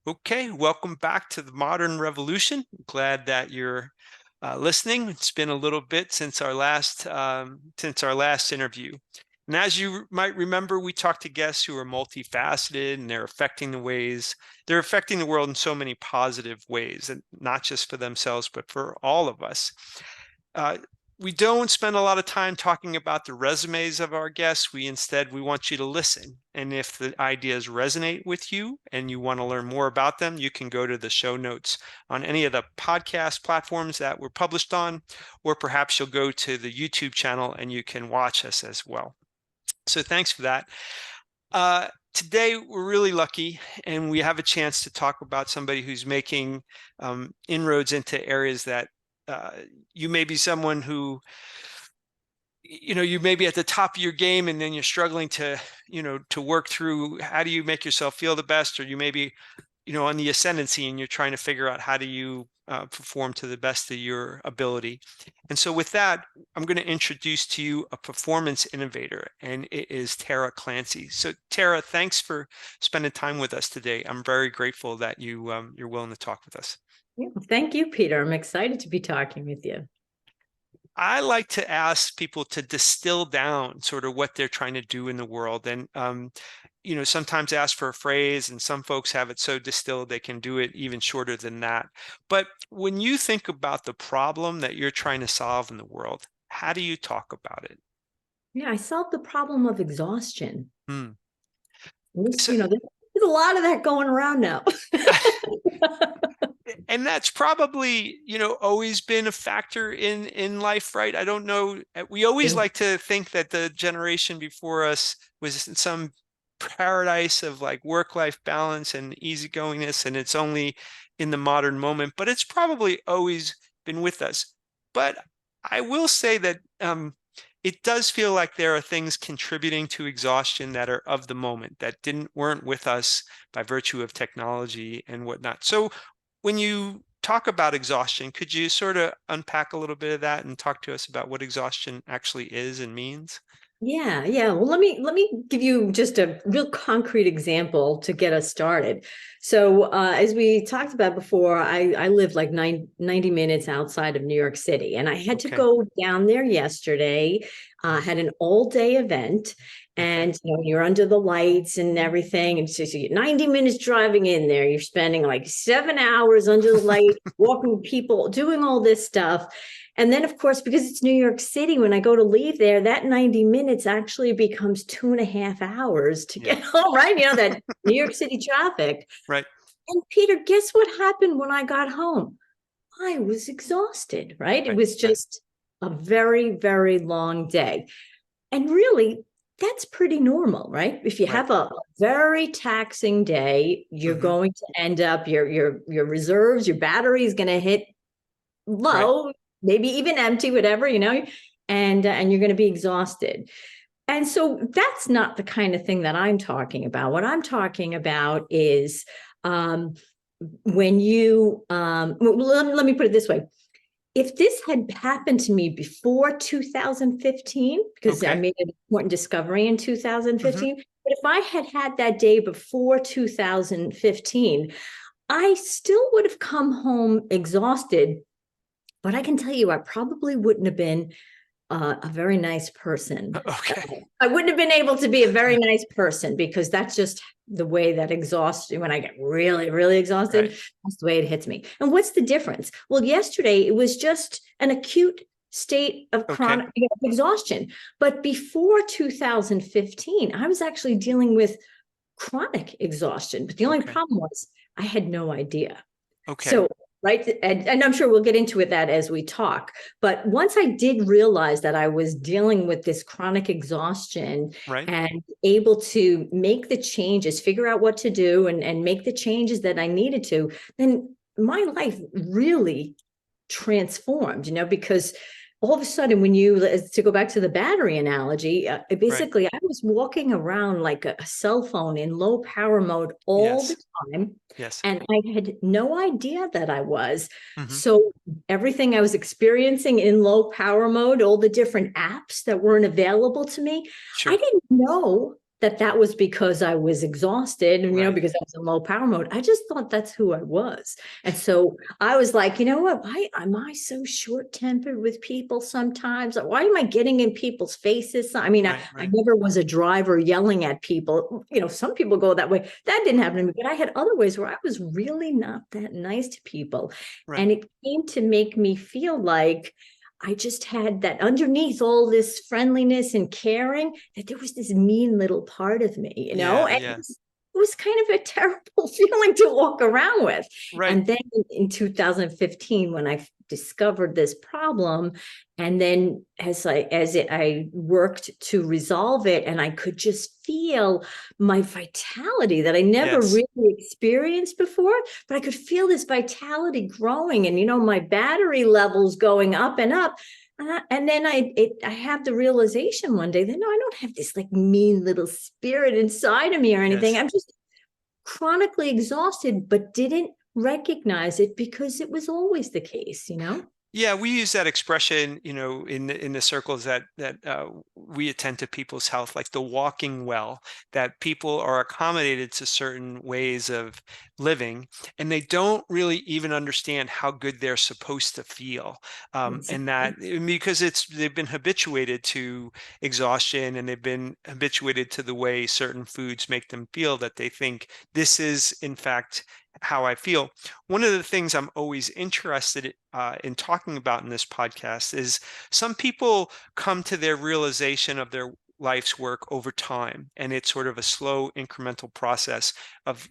Okay, welcome back to the Modern Revolution. Glad that you're listening. It's been a little bit since our last interview, and as you might remember, we talked to guests who are multifaceted, and they're affecting the world in so many positive ways, and not just for themselves, but for all of us. Uh, we don't spend a lot of time talking about the resumes of our guests. We want you to listen. And if the ideas resonate with you and you want to learn more about them, you can go to the show notes on any of the podcast platforms that we're published on, or perhaps you'll go to the YouTube channel and you can watch us as well. So thanks for that. Today, we're really lucky, and we have a chance to talk about somebody who's making inroads into areas that you may be someone who, you may be at the top of your game, and then you're struggling to work through how do you make yourself feel the best, or you may be, on the ascendancy and you're trying to figure out how do you perform to the best of your ability. And so with that, I'm going to introduce to you a performance innovator, and it is Tara Clancy. So Tara, thanks for spending time with us today. I'm very grateful that you're willing to talk with us. Yeah, thank you, Peter. I'm excited to be talking with you. I like to ask people to distill down sort of what they're trying to do in the world. And, sometimes ask for a phrase, and some folks have it so distilled they can do it even shorter than that. But when you think about the problem that you're trying to solve in the world, how do you talk about it? Yeah, I solved the problem of exhaustion. Hmm. There's So, a lot of that going around now. and that's probably, always been a factor in life, right? I don't know. We always like to think that the generation before us was in some paradise of like work-life balance and easygoingness, and it's only in the modern moment, but it's probably always been with us. But I will say that it does feel like there are things contributing to exhaustion that are of the moment that weren't with us by virtue of technology and whatnot. So when you talk about exhaustion, could you sort of unpack a little bit of that and talk to us about what exhaustion actually is and means? Yeah. Well, let me give you just a real concrete example to get us started. So, as we talked about before, I live like 90 minutes outside of New York City, and I had to go down there yesterday. Had an all-day event, and you're under the lights and everything, and so you get 90 minutes driving in there. You're spending like 7 hours under the light, walking people, doing all this stuff. And then, of course, because it's New York City, when I go to leave there, that 90 minutes actually becomes 2.5 hours to get home, right? That New York City traffic. Right. And Peter, guess what happened when I got home? I was exhausted, right? It was just a very, very long day. And really, that's pretty normal, right? If you have a very taxing day, you're going to end up, your reserves, your battery is going to hit low, maybe even empty, whatever, and you're going to be exhausted. And so that's not the kind of thing that I'm talking about. What I'm talking about is when you, let me put it this way. If this had happened to me before 2015, because I made an important discovery in 2015, but if I had had that day before 2015, I still would have come home exhausted. But I can tell you, I probably wouldn't have been a very nice person. I wouldn't have been able to be a very nice person, because that's just the way that exhaustion, when I get really, really exhausted, that's the way it hits me. And what's the difference? Well, yesterday, it was just an acute state of chronic exhaustion. But before 2015, I was actually dealing with chronic exhaustion. But the only problem was I had no idea. So, right. And I'm sure we'll get into that as we talk. But once I did realize that I was dealing with this chronic exhaustion and able to make the changes, figure out what to do and make the changes that I needed to, then my life really transformed, because all of a sudden, to go back to the battery analogy, basically I was walking around like a cell phone in low power mode all the time. And I had no idea that I was. So everything I was experiencing in low power mode, all the different apps that weren't available to me, I didn't know that was because I was exhausted and, Right. because I was in low power mode. I just thought that's who I was. And so I was like, you know what? Why am I so short tempered with people sometimes? Why am I getting in people's faces? I mean, Right. I Right. never was a driver yelling at people. Some people go that way. That didn't happen to me, but I had other ways where I was really not that nice to people. Right. And it came to make me feel like I just had that underneath all this friendliness and caring, that there was this mean little part of me, Yeah. and Yeah. it was kind of a terrible feeling to walk around with. Right. And then in 2015, when I discovered this problem, and then I worked to resolve it, and I could just feel my vitality that I never Yes. really experienced before, but I could feel this vitality growing, and my battery levels going up and up. And then I have the realization one day that no, I don't have this like mean little spirit inside of me or anything. Yes. I'm just chronically exhausted, but didn't recognize it because it was always the case. Yeah, we use that expression, in the circles that we attend to people's health, like the walking well, that people are accommodated to certain ways of living, and they don't really even understand how good they're supposed to feel, and that because they've been habituated to exhaustion, and they've been habituated to the way certain foods make them feel, that they think this is in fact how I feel. One of the things I'm always interested in talking about in this podcast is some people come to their realization of their life's work over time, and it's sort of a slow incremental process of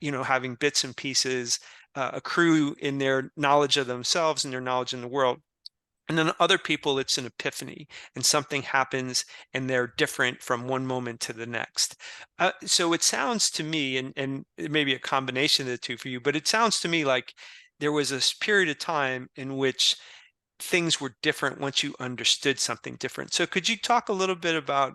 having bits and pieces accrue in their knowledge of themselves and their knowledge in the world. And then other people, it's an epiphany, and something happens, and they're different from one moment to the next. So it sounds to me, and it may be a combination of the two for you, but it sounds to me like there was a period of time in which things were different once you understood something different. So could you talk a little bit about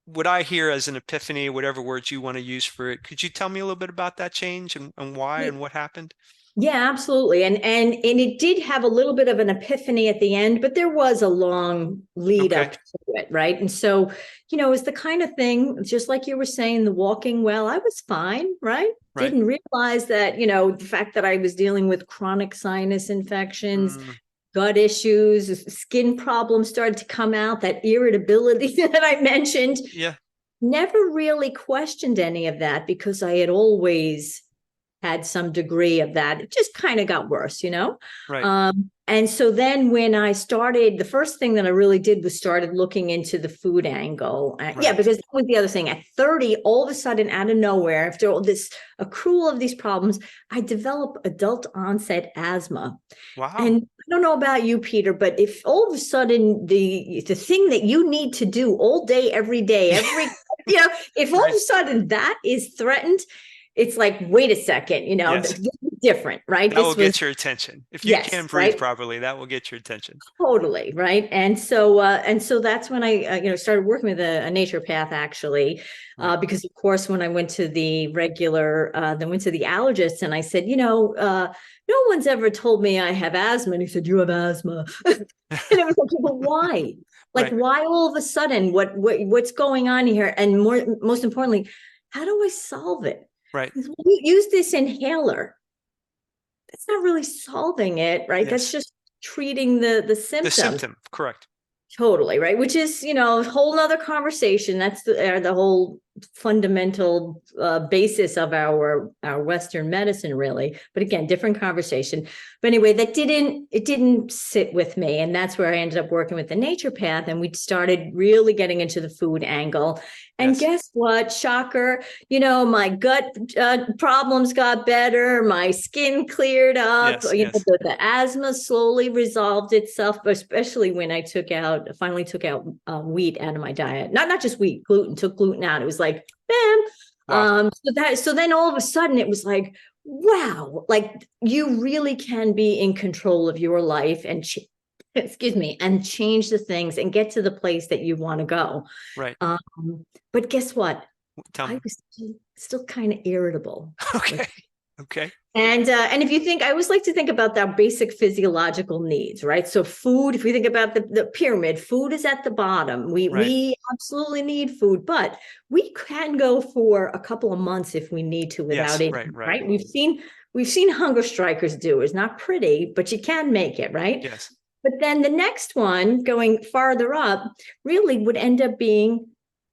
what I hear as an epiphany, whatever words you want to use for it? Could you tell me a little bit about that change and why and what happened? Yeah, absolutely. And it did have a little bit of an epiphany at the end, but there was a long lead Okay. up to it, right? And so, it's the kind of thing, just like you were saying, the walking well, I was fine, right? Right. Didn't realize that, the fact that I was dealing with chronic sinus infections, Mm, gut issues, skin problems started to come out, that irritability that I mentioned. yeah. Never really questioned any of that because I had always had some degree of that. It just kind of got worse. Right. And so then when I started, the first thing that I really did was started looking into the food angle. Yeah, Right. because that was the other thing. At 30, all of a sudden, out of nowhere, after all this accrual of these problems, I developed adult onset asthma. Wow. And I don't know about you, Peter, but if all of a sudden the thing that you need to do all day, every day, if all of Right. a sudden that is threatened, it's like, wait a second, Yes. this is different, right? That will This was, get your attention. If you yes, can't breathe right? properly, that will get your attention. Totally, right? And so that's when I started working with a naturopath actually, Right. because of course when I went to the then went to the allergist and I said, no one's ever told me I have asthma. And he said, you have asthma. And it was like, but why? Like, Right. why all of a sudden? What's going on here? And most importantly, how do I solve it? Right. Because when you use this inhaler, that's not really solving it, right? That's Yes. just treating the The symptom. symptom. Correct. Totally, right? Which is, a whole nother conversation. That's the whole fundamental basis of our Western medicine, really. But again, different conversation. But anyway, it didn't sit with me, and that's where I ended up working with the naturopath, and we started really getting into the food angle. And Yes. guess what? Shocker! My gut problems got better. My skin cleared up. Yes. Yes. The asthma slowly resolved itself, especially when I finally took out wheat out of my diet. Not just wheat, gluten. Took gluten out. It was like, bam. Wow. So then all of a sudden it was like, wow, like you really can be in control of your life and excuse me, and change the things and get to the place that you want to go. Right. But guess what? Tell I me. was still kind of irritable. Like, Okay. Okay. And if you think, I always like to think about our basic physiological needs, right? So food, if we think about the pyramid, food is at the bottom. We absolutely need food, but we can go for a couple of months if we need to without Yes. it, Right. right? We've seen hunger strikers do it. It's not pretty, but you can make it, right? Yes. But then the next one, going farther up, really would end up being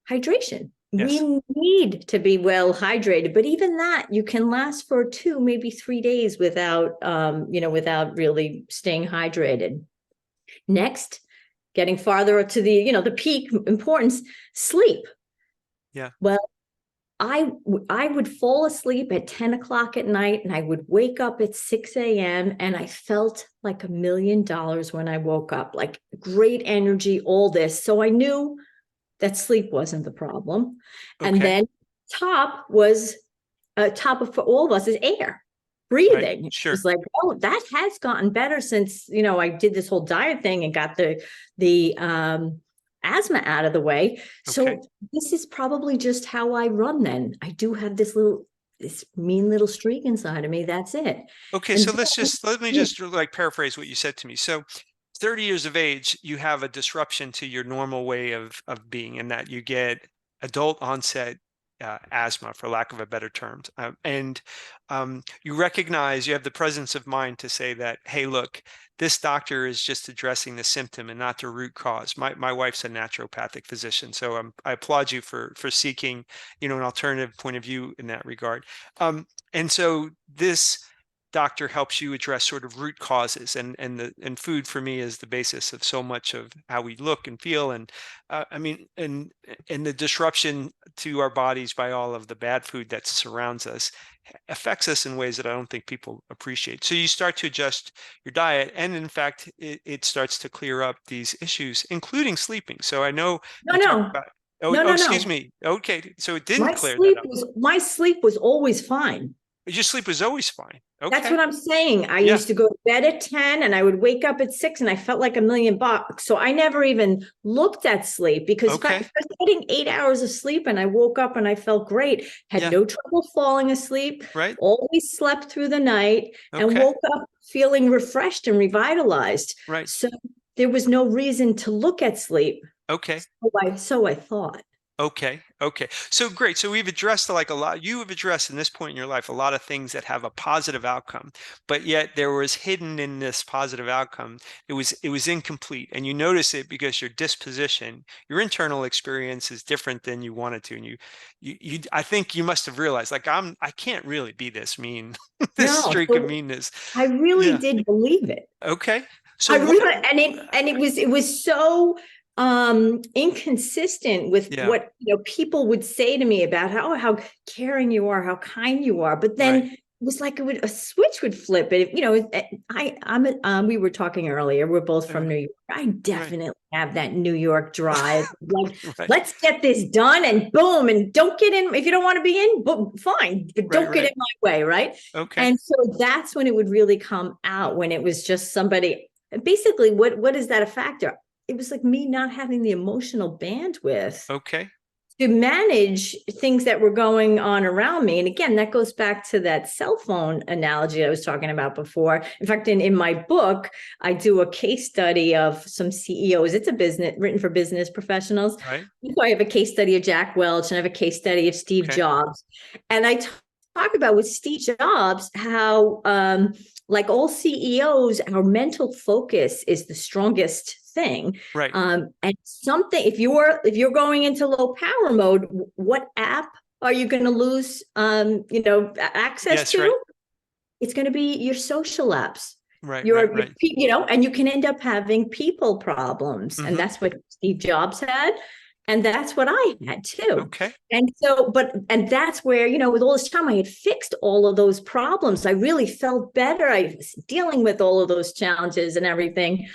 hydration. Yes. We need to be well hydrated, but even that you can last for 2, maybe 3 days without really staying hydrated. Next, getting farther to the peak importance, sleep. Yeah. Well, I would fall asleep at 10 o'clock at night and I would wake up at 6 a.m. and I felt like $1 million when I woke up, like great energy, all this. So I knew that sleep wasn't the problem. Okay. And then top of for all of us is air, Right. breathing. Sure. It's like, oh, that has gotten better since, I did this whole diet thing and got the asthma out of the way. So Okay. this is probably just how I run then. I do have this mean little streak inside of me. That's it. Okay. And So then, let me just like paraphrase what you said to me. So 30 years of age, you have a disruption to your normal way of being, in that you get adult onset asthma, for lack of a better term. And you recognize, you have the presence of mind to say that, hey, look, this doctor is just addressing the symptom and not the root cause. My wife's a naturopathic physician, so I applaud you for seeking, an alternative point of view in that regard. And so this doctor helps you address sort of root causes, and food for me is the basis of so much of how we look and feel, and and the disruption to our bodies by all of the bad food that surrounds us affects us in ways that I don't think people appreciate. So you start to adjust your diet, and in fact it starts to clear up these issues, including sleeping. So I know we talked no, about no, excuse no. me. Okay, so it didn't My clear that sleep up. was always fine. Your sleep was always fine. That's Okay. what I'm saying. I Yeah. used to go to bed at 10 and I would wake up at 6 and I felt like $1 million. So I never even looked at sleep, because if I Okay. was getting 8 hours of sleep and I woke up and I felt great, had Yeah. no trouble falling asleep, Right. always slept through the night and Okay. woke up feeling refreshed and revitalized. Right. So there was no reason to look at sleep. Okay. So I thought. Okay. Okay. So great. So we've addressed you have addressed in this point in your life a lot of things that have a positive outcome, but yet there was hidden in this positive outcome. It was incomplete. And you notice it because your disposition, your internal experience is different than you wanted to. And I think you must have realized, like, I can't really be this mean, this No, streak of so meanness. I really Yeah. did believe it. Okay. I So really, and it was so inconsistent with yeah. what people would say to me about how caring you are, how kind you are. But then Right. it was like a switch would flip. We were talking earlier. We're both from New York. I Right. definitely have that New York drive. Like, Right. let's get this done, and boom, and don't get in if you don't want to be in. Boom, fine, but Right. don't get Right. in my way, right? Okay. And so that's when it would really come out, when it was just somebody. Basically, what is that a factor? It was like me not having the emotional bandwidth Okay. to manage things that were going on around me. And again, that goes back to that cell phone analogy I was talking about before. In fact, in my book, I do a case study of some CEOs. It's a business written for business professionals. Right. So I have a case study of Jack Welch, and I have a case study of Steve Okay. Jobs. And I talk about with Steve Jobs how, like all CEOs, our mental focus is the strongest thing. Right. And something, if you're going into low power mode, what app are you going to lose access Yes. to? Right. It's going to be your social apps. Right. Your, Right. and you can end up having people problems. And that's what Steve Jobs had. And that's what I had too. Okay. And so, and that's where, with all this time, I had fixed all of those problems. I really felt better. I was dealing with all of those challenges and everything.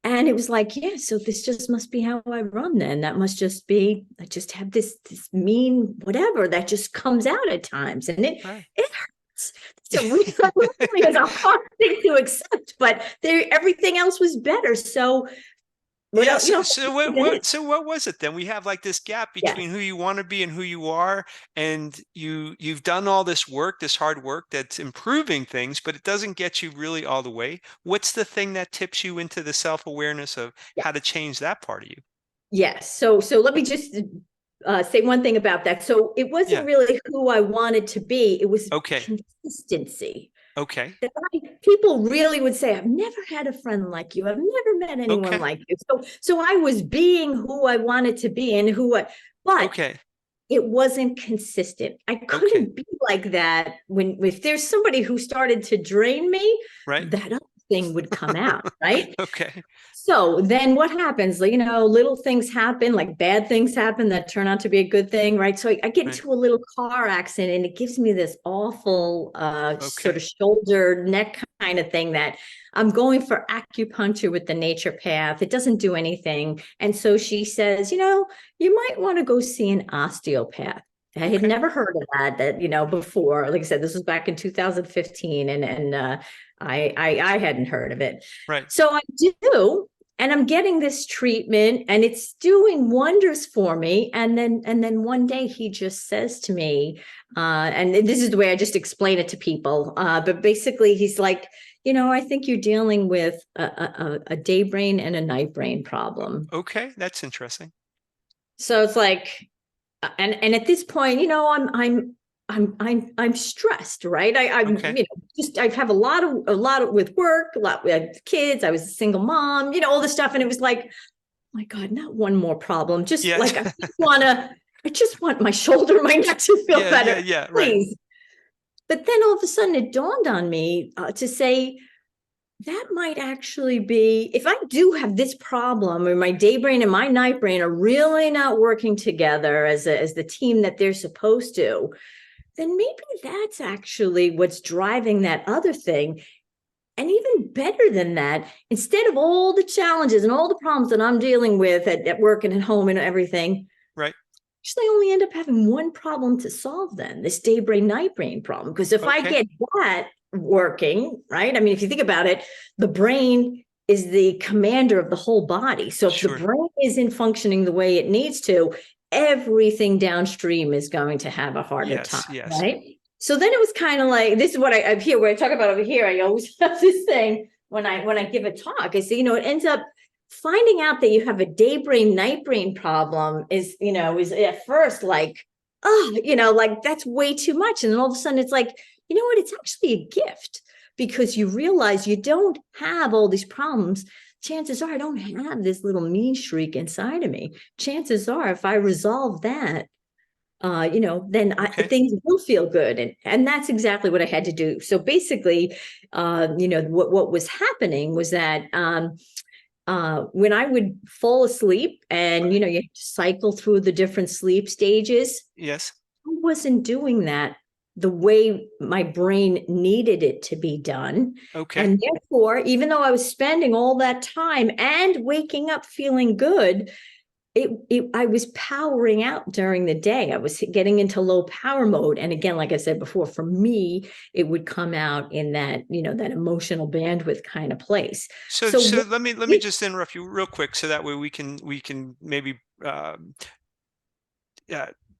And it was like, yeah, so this just must be how I run then. That must just be, I just have this mean whatever that just comes out at times. And it hurts. It's a hard thing to accept, but everything else was better. So What Yeah. else? So, what was it then? We have like this gap Yes. between who you want to be and who you are, and you've done all this work, this hard work that's improving things, but it doesn't get you really all the way. What's the thing that tips you into the self-awareness of how to change that part of you? Yes. So let me just say one thing about that. So it wasn't Yeah. really who I wanted to be. It was Okay. consistency. Okay. That people really would say, I've never had a friend like you. I've never met anyone Okay. like you. So I was being who I wanted to be and but Okay. it wasn't consistent. I Okay. couldn't be like that if there's somebody who started to drain me, Right. that other thing would come out, right? Okay. So then what happens? Little things happen, like bad things happen that turn out to be a good thing, right? So I get Right. into a little car accident and it gives me this awful sort Okay. of shoulder neck kind of thing that I'm going for acupuncture with the nature path. It doesn't do anything. And so she says, you might want to go see an osteopath. I had Okay. never heard of that before. Like I said, this was back in 2015 and I hadn't heard of it. Right. So I do, and I'm getting this treatment and it's doing wonders for me. And then one day he just says to me, and this is the way I just explain it to people. But basically he's like, I think you're dealing with a day brain and a night brain problem. Okay. That's interesting. So it's like, and at this point, I'm stressed, right? Okay. I have a lot of with work, a lot with kids. I was a single mom, all this stuff. And it was like, oh my God, not one more problem. Just Yeah. like, I just want my shoulder, my neck to feel better. Yeah. Right. Please. But then all of a sudden it dawned on me to say, that might actually be, if I do have this problem or my day brain and my night brain are really not working together as the team that they're supposed to, then maybe that's actually what's driving that other thing. And even better than that, instead of all the challenges and all the problems that I'm dealing with at work and at home and everything, Right. actually only end up having one problem to solve then, this day brain, night brain problem. Because if I get that working, right? I mean, if you think about it, the brain is the commander of the whole body. So if the brain isn't functioning the way it needs to, everything downstream is going to have a harder time, right? So then it was kind of like, this is what I hear, where I talk about over here, I always have this thing when I give a talk, I say, it ends up finding out that you have a day brain, night brain problem is at first like, like that's way too much. And then all of a sudden it's like, you know what, it's actually a gift because you realize you don't have all these problems. Chances are I don't have this little mean streak inside of me. Chances are if I resolve that, then things will feel good. And that's exactly what I had to do. So basically, what was happening was that when I would fall asleep and, you cycle through the different sleep stages. Yes. I wasn't doing that the way my brain needed it to be done. Okay. And therefore, even though I was spending all that time and waking up feeling good, I was powering out during the day. I was getting into low power mode. And again, like I said before, for me, it would come out in that, that emotional bandwidth kind of place. So let me just interrupt you real quick so that way we can maybe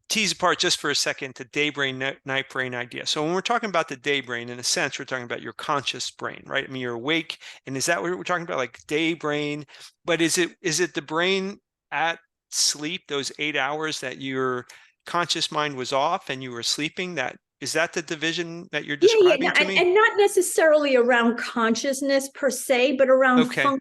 tease apart just for a second the day brain, night brain idea. So when we're talking about the day brain, in a sense, we're talking about your conscious brain, right? I mean, you're awake. And is that what we're talking about? Like day brain, but is it the brain at sleep, those 8 hours that your conscious mind was off and you were sleeping? Is that the division that you're describing to me? And not necessarily around consciousness per se, but around function.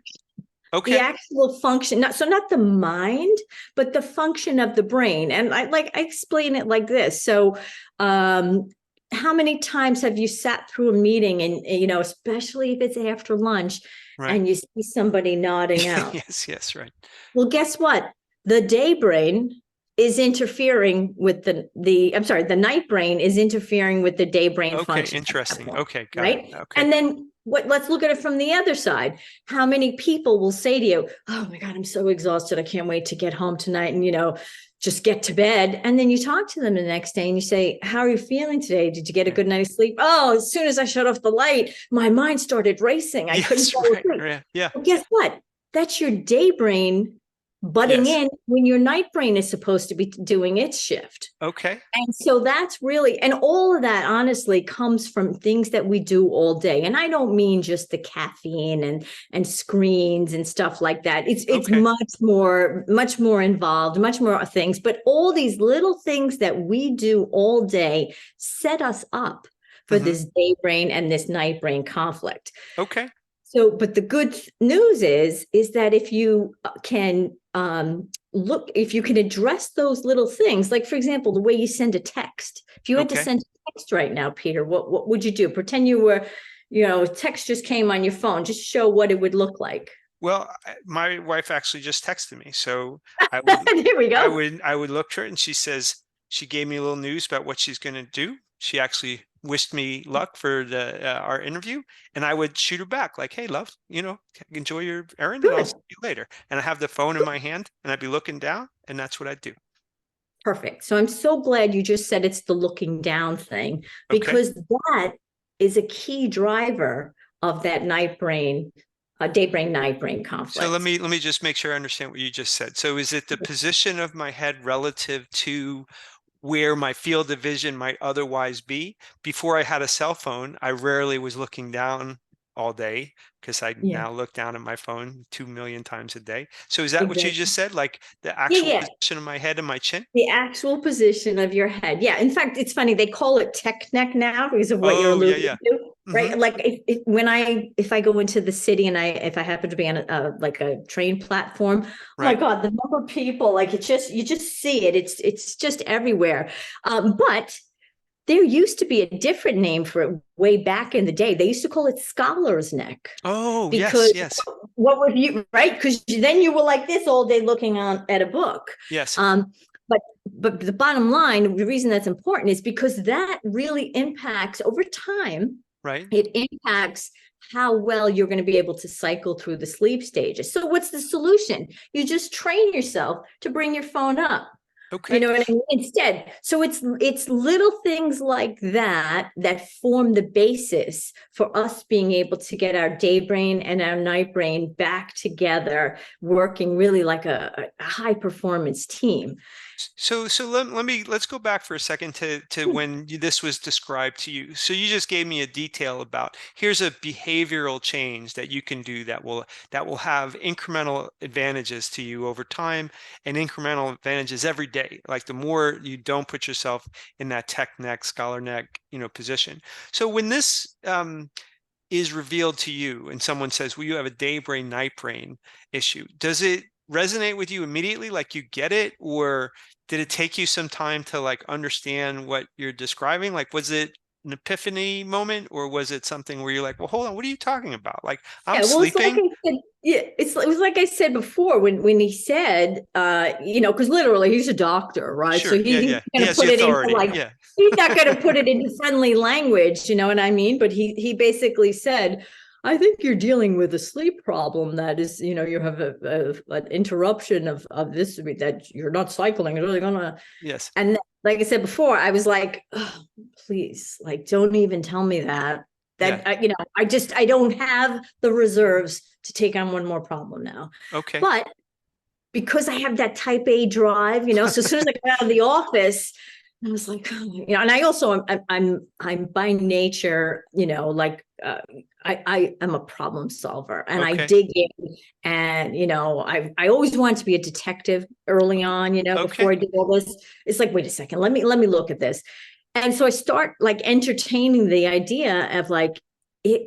The actual function, not the mind, but the function of the brain. And I explain it like this. So, how many times have you sat through a meeting and, especially if it's after lunch and you see somebody nodding out? Yes, right. Well, guess what? The day brain is interfering with the night brain is interfering with the day brain function. Interesting. Okay, got right? it. Okay. And then let's look at it from the other side. How many people will say to you, oh my God, I'm so exhausted. I can't wait to get home tonight and, just get to bed. And then you talk to them the next day and you say, how are you feeling today? Did you get a good night of sleep? Oh, as soon as I shut off the light, my mind started racing. I couldn't fall asleep. Yeah. Well, guess what? that's your day brain butting Yes. in when your night brain is supposed to be doing its shift. Okay. And so that's really, and all of that honestly comes from things that we do all day. And I don't mean just the caffeine and screens and stuff like that. It's Okay. much more involved, much more things. But all these little things that we do all day set us up for this day brain and this night brain conflict. Okay. So, but the good news is that if you can if you can address those little things, like for example, the way you send a text. If you had to send a text right now, Peter, what would you do? Pretend you were, text just came on your phone. Just show what it would look like. Well, my wife actually just texted me, so I would. There we go. I would look to her, and she says she gave me a little news about what she's going to do. She actually wished me luck for our interview, and I would shoot her back like, "Hey, love, enjoy your errand, and I'll see you later." And I have the phone in my hand, and I'd be looking down, and that's what I'd do. Perfect. So I'm so glad you just said it's the looking down thing, because that is a key driver of that night brain, day brain, night brain conflict. So let me just make sure I understand what you just said. So is it the position of my head relative to where my field of vision might otherwise be? Before I had a cell phone, I rarely was looking down all day, because I now look down at my phone 2 million times a day. So is that what you just said? Like the actual position of my head and my chin? The actual position of your head. Yeah. In fact, it's funny. They call it tech neck now because of what you're alluding to. Right. Like if I go into the city and if I happen to be on a train platform, oh my God, the number of people, like you just see it. It's just everywhere. But there used to be a different name for it way back in the day. They used to call it scholar's neck. Oh, because yes. What would you, right? Because then you were like this all day looking at a book. Yes. But the bottom line, the reason that's important is because that really impacts over time. Right. It impacts how well you're going to be able to cycle through the sleep stages. So what's the solution? You just train yourself to bring your phone up. Okay. You know what I mean? Instead. So it's little things like that form the basis for us being able to get our day brain and our night brain back together, working really like a high performance team. So let's go back for a second to when this was described to you. So you just gave me a detail about here's a behavioral change that you can do that will have incremental advantages to you over time, and incremental advantages every day. Like the more you don't put yourself in that tech neck, scholar neck, position. So when this is revealed to you and someone says, well, you have a day brain, night brain issue, does it resonate with you immediately? Like you get it? Or did it take you some time to like understand what you're describing? Like, was it an epiphany moment, or was it something where you're like, well, hold on, what are you talking about? Like I'm sleeping. It was like I said before when he said, because literally he's a doctor, right? Sure. So he's going to put it into he's not going to put it into friendly language, you know what I mean? But he basically said, I think you're dealing with a sleep problem that is, you have an interruption of this, that you're not cycling. It's really gonna. Yes. And like I said before, I was like, oh, please, like, don't even tell me that. I don't have the reserves to take on one more problem now. Okay. But because I have that type A drive, so as soon as I got out of the office, I was like, and I also, I'm by nature, I am a problem solver, and I dig in, and, I always wanted to be a detective early on, before I did all this. It's like, wait a second, let me look at this. And so I start like entertaining the idea of like,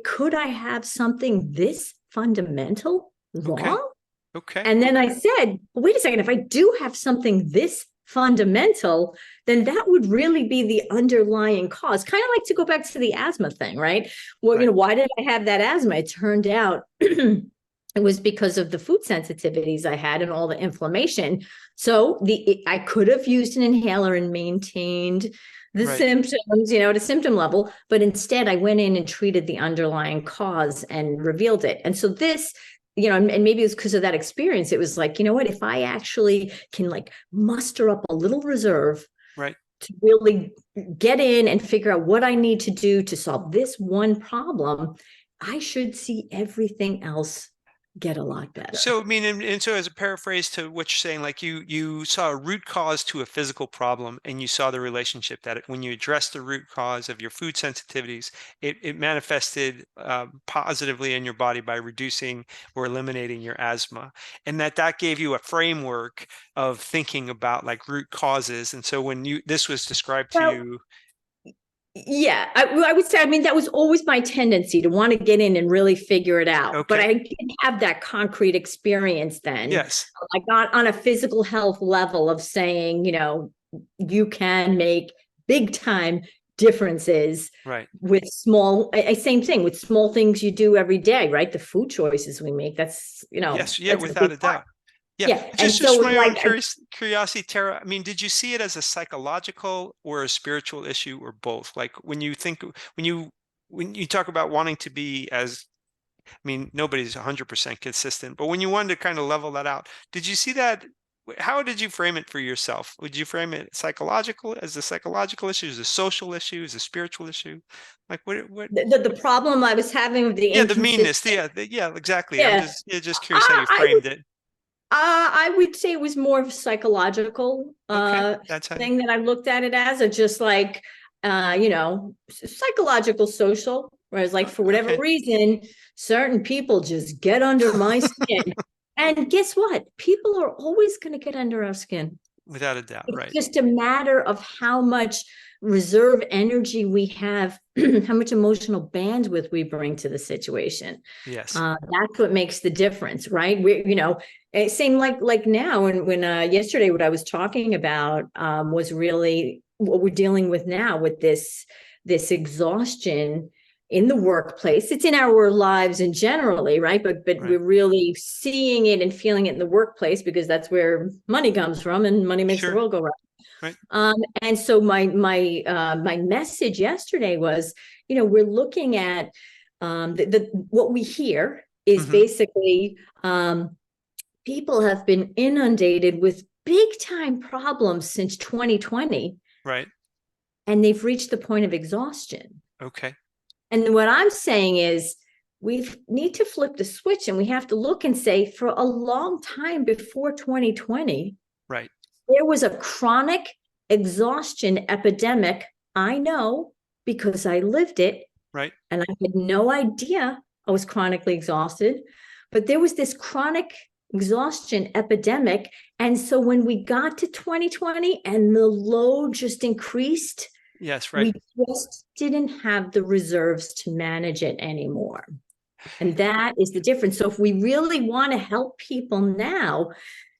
could I have something this fundamental wrong? Okay. And then I said, well, wait a second, if I do have something this fundamental, then that would really be the underlying cause. Kind of like to go back to the asthma thing, right? Well, why did I have that asthma? It turned out it was because of the food sensitivities I had and all the inflammation. So I could have used an inhaler and maintained the symptoms, at a symptom level, but instead I went in and treated the underlying cause and revealed it. And so this, and maybe it was because of that experience. It was like, what, if I actually can like muster up a little reserve to really get in and figure out what I need to do to solve this one problem, I should see everything else get a lot better. So, I mean, and so as a paraphrase to what you're saying, like you saw a root cause to a physical problem, and you saw the relationship that when you addressed the root cause of your food sensitivities, it manifested positively in your body by reducing or eliminating your asthma, and that gave you a framework of thinking about like root causes. And so when this was described to you. Yeah, I would say, I mean, that was always my tendency to want to get in and really figure it out. Okay. But I didn't have that concrete experience then. Yes. I got on a physical health level of saying, you can make big time differences with small, same thing with small things you do every day, right? The food choices we make, that's, yes, yeah, without a doubt. Yeah. Just my own curiosity, Tara. I mean, did you see it as a psychological or a spiritual issue, or both? Like when you talk about wanting to be I mean, nobody's 100% consistent, but when you wanted to kind of level that out, did you see that? How did you frame it for yourself? Would you frame it as a psychological issue, as a social issue, as a spiritual issue? Like what? The problem I was having with the the meanness. Yeah, exactly. Yeah. I'm just curious how you framed it. I would say it was more of a psychological thing that I looked at it as, or just like, psychological, social, whereas like for whatever reason, certain people just get under my skin. And guess what? People are always going to get under our skin. Without a doubt, right? It's just a matter of how much reserve energy we have, how much emotional bandwidth we bring to the situation. Yes. That's what makes the difference, right? Same like now, and when yesterday what I was talking about was really what we're dealing with now with this exhaustion in the workplace. It's in our lives in generally, right? But we're really seeing it and feeling it in the workplace because that's where money comes from, and money makes the world go round. Right. And so my message yesterday was, we're looking at what we hear is basically people have been inundated with big time problems since 2020. Right. And they've reached the point of exhaustion. Okay. And what I'm saying is we need to flip the switch, and we have to look and say, for a long time before 2020, right, there was a chronic exhaustion epidemic. I know because I lived it. Right. And I had no idea I was chronically exhausted, but there was this chronic exhaustion epidemic. And so when we got to 2020 and the load just increased, yes, right, we just didn't have the reserves to manage it anymore. And that is the difference. So if we really want to help people now,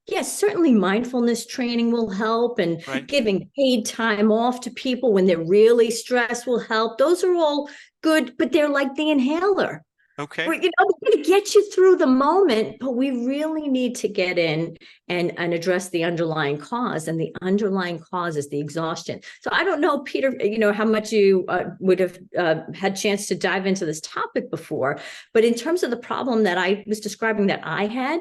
yes, certainly mindfulness training will help, and giving paid time off to people when they're really stressed will help. Those are all good, but they're like the inhaler. Okay. They're going to get you through the moment, but we really need to get in and address the underlying cause, and the underlying cause is the exhaustion. So I don't know, Peter, how much you would have had chance to dive into this topic before, but in terms of the problem that I was describing that I had,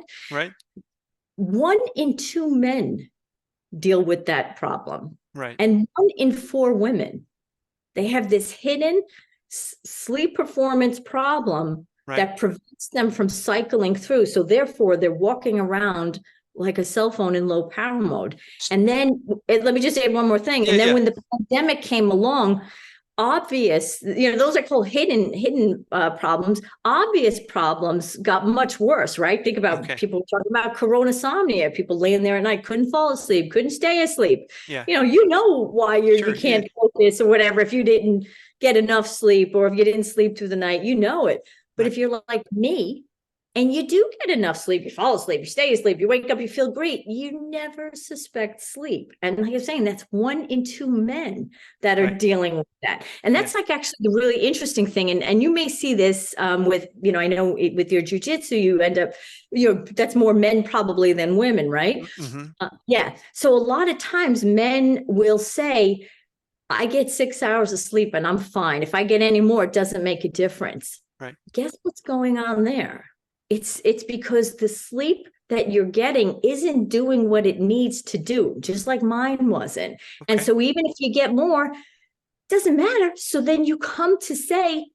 1 in 2 men deal with that problem. Right. And 1 in 4 women, they have this hidden sleep performance problem that prevents them from cycling through. So therefore, they're walking around like a cell phone in low power mode. And then let me just add one more thing. And then when the pandemic came along, obvious, those are called hidden problems. Obvious problems got much worse, right? Think about people talking about coronasomnia, people laying there at night, couldn't fall asleep, couldn't stay asleep. Yeah. You know why you can't focus or whatever if you didn't get enough sleep, or if you didn't sleep through the night, it. But if you're like me and you do get enough sleep, you fall asleep, you stay asleep, you wake up, you feel great, you never suspect sleep. And like I'm saying, that's 1 in 2 men that are dealing with that. And that's like actually the really interesting thing. And you may see this with, I know with your jujitsu, you end up, that's more men probably than women, right? Mm-hmm. So a lot of times men will say, I get 6 hours of sleep and I'm fine. If I get any more, it doesn't make a difference. Right. Guess what's going on there? It's because the sleep that you're getting isn't doing what it needs to do, just like mine wasn't. Okay. And so even if you get more, it doesn't matter. So then you come to say,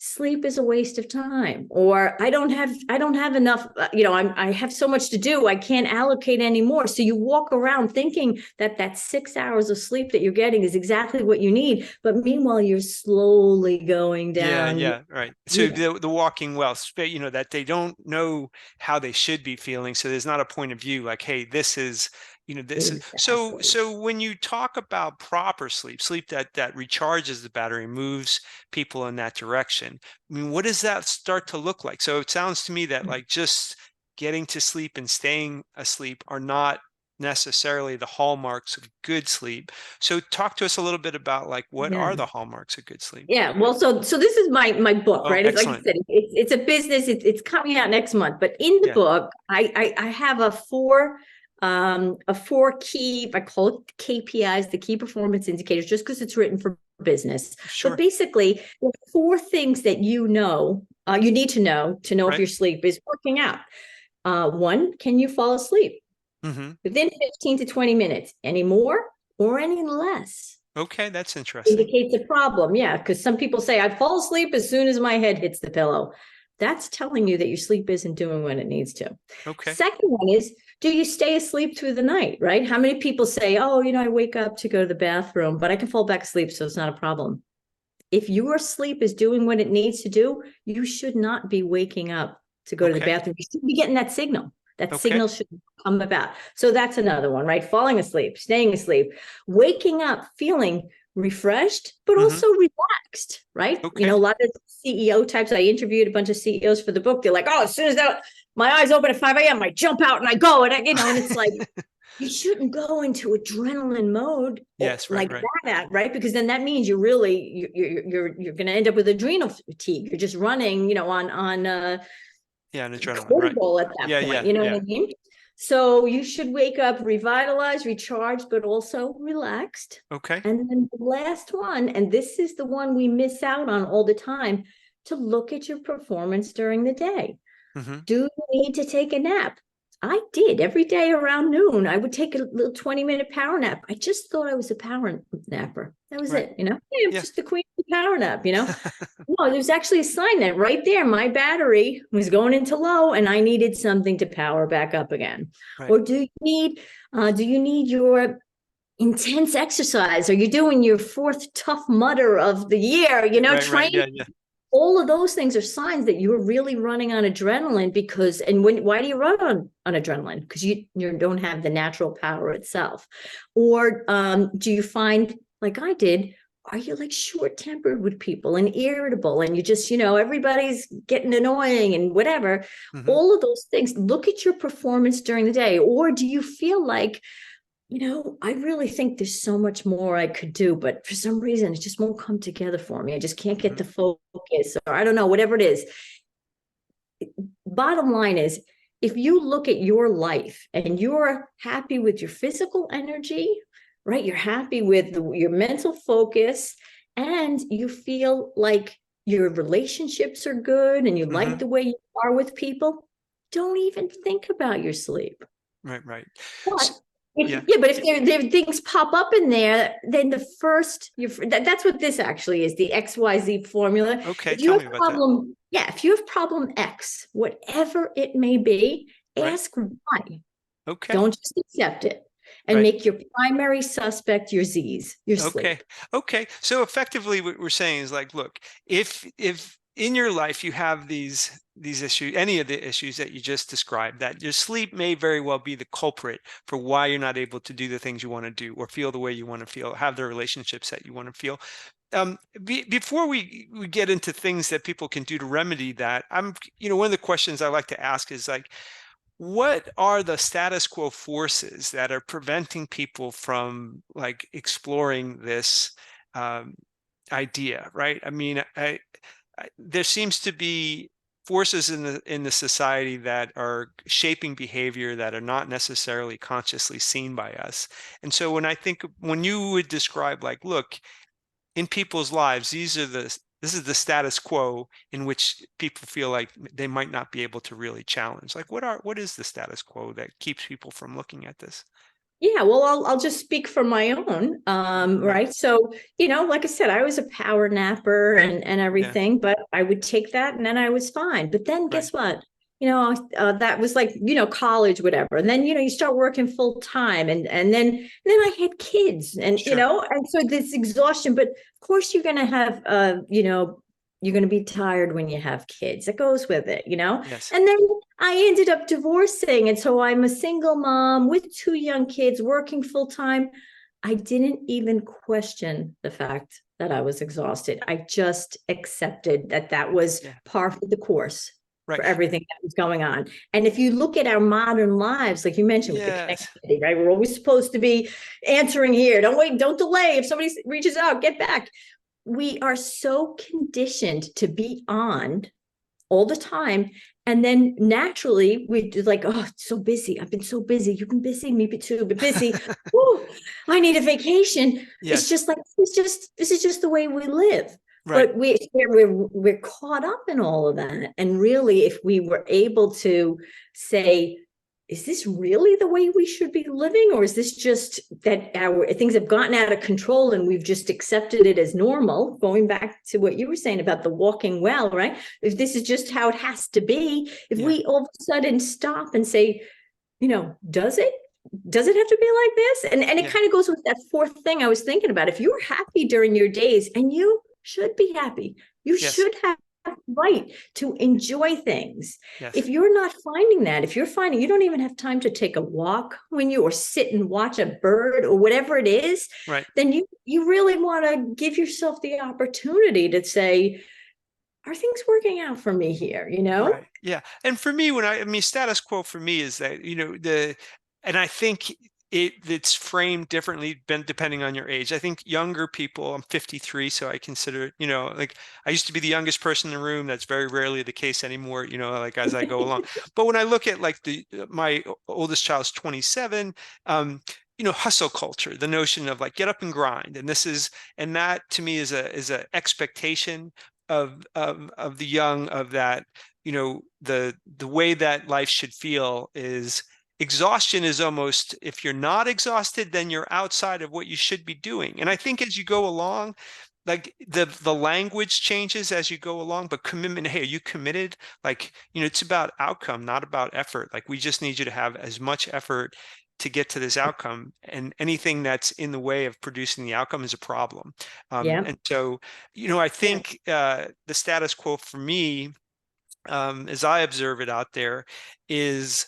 sleep is a waste of time, or I don't have enough, I have so much to do, I can't allocate anymore. So you walk around thinking that 6 hours of sleep that you're getting is exactly what you need, but meanwhile you're slowly going down. Yeah, right. So the walking well, that they don't know how they should be feeling. So there's not a point of view like, hey, this is, this is Exactly. so when you talk about proper sleep that recharges the battery, moves people in that direction. I mean, what does that start to look like? So it sounds to me that like just getting to sleep and staying asleep are not necessarily the hallmarks of good sleep. So talk to us a little bit about like what Yeah. are the hallmarks of good sleep? Yeah, well, so this is my book, Oh, right? It's like I excellent. said, it's a business. It's coming out next month. But in the Yeah, book, I have a four key, I call it KPIs, the key performance indicators, just because it's written for business. But sure. basically, the four things that you need to know if Right. your sleep is working out. One, can you fall asleep Hmm. within 15 to 20 minutes? Any more or any less? Okay, that's interesting. Indicates a problem. Yeah, because some people say I fall asleep as soon as my head hits the pillow. That's telling you that your sleep isn't doing what it needs to. Okay. Second one is, do you stay asleep through the night, right? How many people say, oh, I wake up to go to the bathroom, but I can fall back asleep, so it's not a problem. If your sleep is doing what it needs to do, you should not be waking up to go to the Okay. bathroom. You should be getting that signal. That Okay. signal should come about. So that's another one, right? Falling asleep, staying asleep, waking up feeling refreshed, but Hmm. also relaxed, right? Okay. A lot of CEO types, I interviewed a bunch of CEOs for the book. They're like, oh, as soon as my eyes open at 5 a.m., I jump out and I go. And and it's like, you shouldn't go into adrenaline mode Yes, right, like right. that, right? Because then that means you're going to end up with adrenal fatigue. You're just running, on Yeah, an adrenaline, right. cortisol at that Yeah, point. yeah, You know what yeah. I mean? So you should wake up revitalized, recharged, but also relaxed. Okay. And then the last one, and this is the one we miss out on all the time, to look at your performance during the day. Hmm. Do you need to take a nap? I did every day around noon. I would take a little 20-minute power nap. I just thought I was a power napper. That was Right. it. Hey, I'm Yeah. just the queen of the power nap. No, there's actually a sign that right there, my battery was going into low and I needed something to power back up again. Right. Or do you need your intense exercise? Are you doing your fourth Tough Mudder of the year? Right, right. Train. Yeah, yeah. All of those things are signs that you're really running on adrenaline why do you run on adrenaline? Because you don't have the natural power itself. Or do you find, like I did, are you like short-tempered with people and irritable and you just, everybody's getting annoying and whatever? Hmm. All of those things, look at your performance during the day. Or do you feel like, I really think there's so much more I could do, but for some reason it just won't come together for me. I just can't get Hmm. the focus, or I don't know, whatever it is. Bottom line is, if you look at your life and you're happy with your physical energy, right? You're happy with your mental focus, and you feel like your relationships are good and you like Hmm. the way you are with people, don't even think about your sleep. Right, right. But S- yeah. but if there things pop up in there, then that's what this actually is, the XYZ formula. Okay. If you Tell have me about that. problem, yeah, if you have problem X, whatever it may be, Right. ask why. Okay. Don't just accept it, and Right. make your primary suspect your Z's, your Okay. sleep. Okay. So effectively what we're saying is like, look, if in your life you have these issues, any of the issues that you just described, that your sleep may very well be the culprit for why you're not able to do the things you want to do or feel the way you want to feel, have the relationships that you want to feel. Before we get into things that people can do to remedy that, one of the questions I like to ask is like, what are the status quo forces that are preventing people from like exploring this um, idea, right? I mean, there seems to be forces in the society that are shaping behavior that are not necessarily consciously seen by us. And so when you would describe like, look, in people's lives, this is the status quo in which people feel like they might not be able to really challenge. Like what is the status quo that keeps people from looking at this? Yeah, well, I'll just speak from my own, right? So, like I said, I was a power napper and Yeah. everything, but I would take that and then I was fine. But then Right. guess what? That was like, college, whatever. And then, you start working full time and then I had kids and, Sure. and so this exhaustion, but of course you're going to have, you're going to be tired when you have kids. It goes with it, Yes. and then I ended up divorcing. And so I'm a single mom with 2 young kids working full time. I didn't even question the fact that I was exhausted. I just accepted that that was Yeah. par for the course Right. for everything that was going on. And if you look at our modern lives, like you mentioned with the Yes. connectivity, right? We're always supposed to be answering here. Don't wait, don't delay. If somebody reaches out, get back. We are so conditioned to be on all the time. And then naturally we do like, oh, it's so busy. I've been so busy. You've been busy, me too, but busy. Ooh, I need a vacation. It's Yes. just like, this is just the way we live. Right. But we're caught up in all of that. And really, if we were able to say, is this really the way we should be living? Or is this just that our things have gotten out of control and we've just accepted it as normal? Going back to what you were saying about the walking well, right? If this is just how it has to be, if Yeah. we all of a sudden stop and say, does it? Does it have to be like this? And it Yeah. kind of goes with that fourth thing I was thinking about. If you're happy during your days, and you should be happy, you Yes. should have right to enjoy things. Yes. If you're not finding that, if you're finding you don't even have time to take a walk when you or sit and watch a bird or whatever it is, Right. then you really want to give yourself the opportunity to say, are things working out for me here? Right. Yeah. And for me, I mean, status quo for me is that, and I think it's framed differently depending on your age. I think younger people, I'm 53, so I consider, like I used to be the youngest person in the room. That's very rarely the case anymore, like as I go along. But when I look at like my oldest child's 27, hustle culture, the notion of like get up and grind. And that to me is a expectation of the young, of that, the way that life should feel is exhaustion is almost, if you're not exhausted, then you're outside of what you should be doing. And I think as you go along, like the language changes as you go along, but commitment, hey, are you committed? Like, it's about outcome, not about effort. Like, we just need you to have as much effort to get to this outcome, and anything that's in the way of producing the outcome is a problem. Yeah. And so, I think the status quo for me, as I observe it out there, is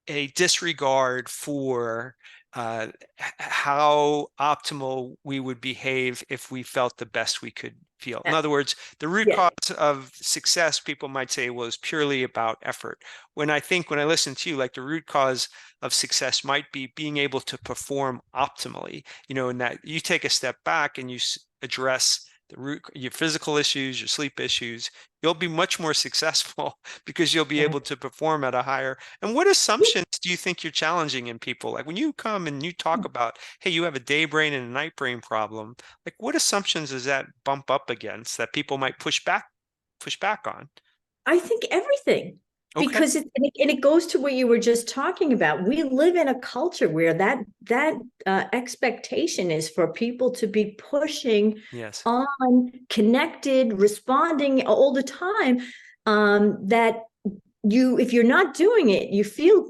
a disregard for how optimal we would behave if we felt the best we could feel. In other words, the root Yeah. cause of success, people might say, was purely about effort. When I listen to you, like the root cause of success might be being able to perform optimally, and that you take a step back and you address your physical issues, your sleep issues, you'll be much more successful because you'll be able to perform at a higher. And what assumptions do you think you're challenging in people? Like when you come and you talk about, hey, you have a day brain and a night brain problem, like what assumptions does that bump up against that people might push back on? I think everything, Okay. because it goes to what you were just talking about. We live in a culture where that expectation is for people to be pushing Yes. on, connected, responding all the time. That if you're not doing it, you feel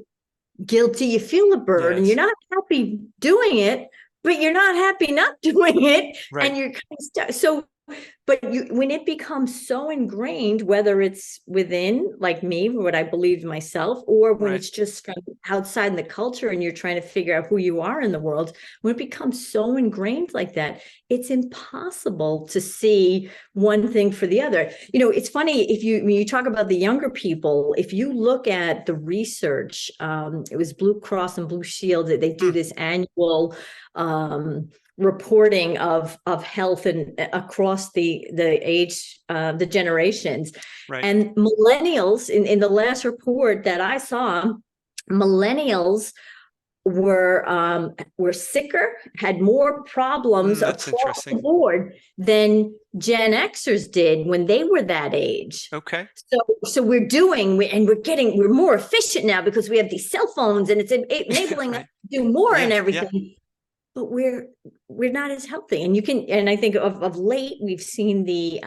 guilty, you feel a burden, you're Yes. not happy doing it, but you're not happy not doing it, Right. and you're kind of stuck. So but when it becomes so ingrained, whether it's within, like me, what I believe myself, or when Right. it's just from outside in the culture and you're trying to figure out who you are in the world, when it becomes so ingrained like that, it's impossible to see one thing for the other. It's funny, when you talk about the younger people, if you look at the research, it was Blue Cross and Blue Shield, they do this annual reporting of health and across the age, the generations. Right. And millennials, in the last report that I saw, millennials were sicker, had more problems That's across the interesting. board than Gen Xers did when they were that age. Okay. So we're more efficient now because we have these cell phones and it's enabling Right. us to do more and Yeah. everything. But we're not as healthy. And I think of late we've seen the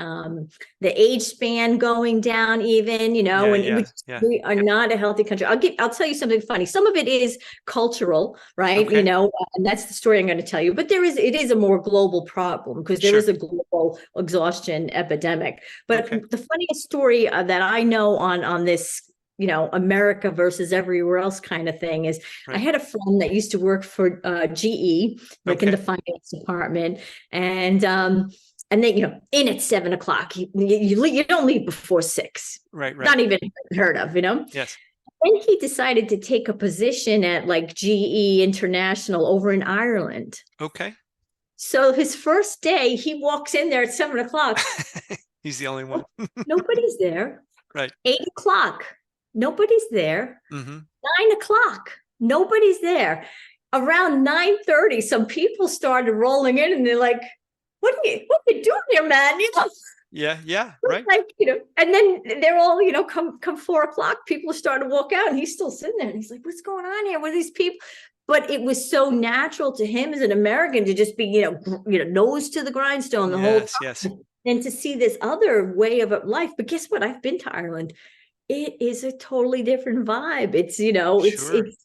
age span going down even, we are not a healthy country. I'll tell you something funny. Some of it is cultural, right? Okay. And that's the story I'm going to tell you. But it is a more global problem because there is a global exhaustion epidemic. But the funniest story that I know on this, America versus everywhere else kind of thing is I had a friend that used to work for GE, like in the finance department. And then, in at 7:00, you don't leave before 6. Right. Not even heard of, Yes. Then he decided to take a position at like GE International over in Ireland. Okay. So his first day, he walks in there at 7:00. He's the only one. Nobody's there. Right. 8:00. Nobody's there. 9:00. Nobody's there. Around 9:30, some people started rolling in and they're like, what are you doing here, man? Yeah. Right. Like, and then they're all, come 4:00, people started to walk out and he's still sitting there and he's like, what's going on here with these people? But it was so natural to him as an American to just be, nose to the grindstone the whole time. Yes. And to see this other way of life. But guess what? I've been to Ireland. It is a totally different vibe. It's,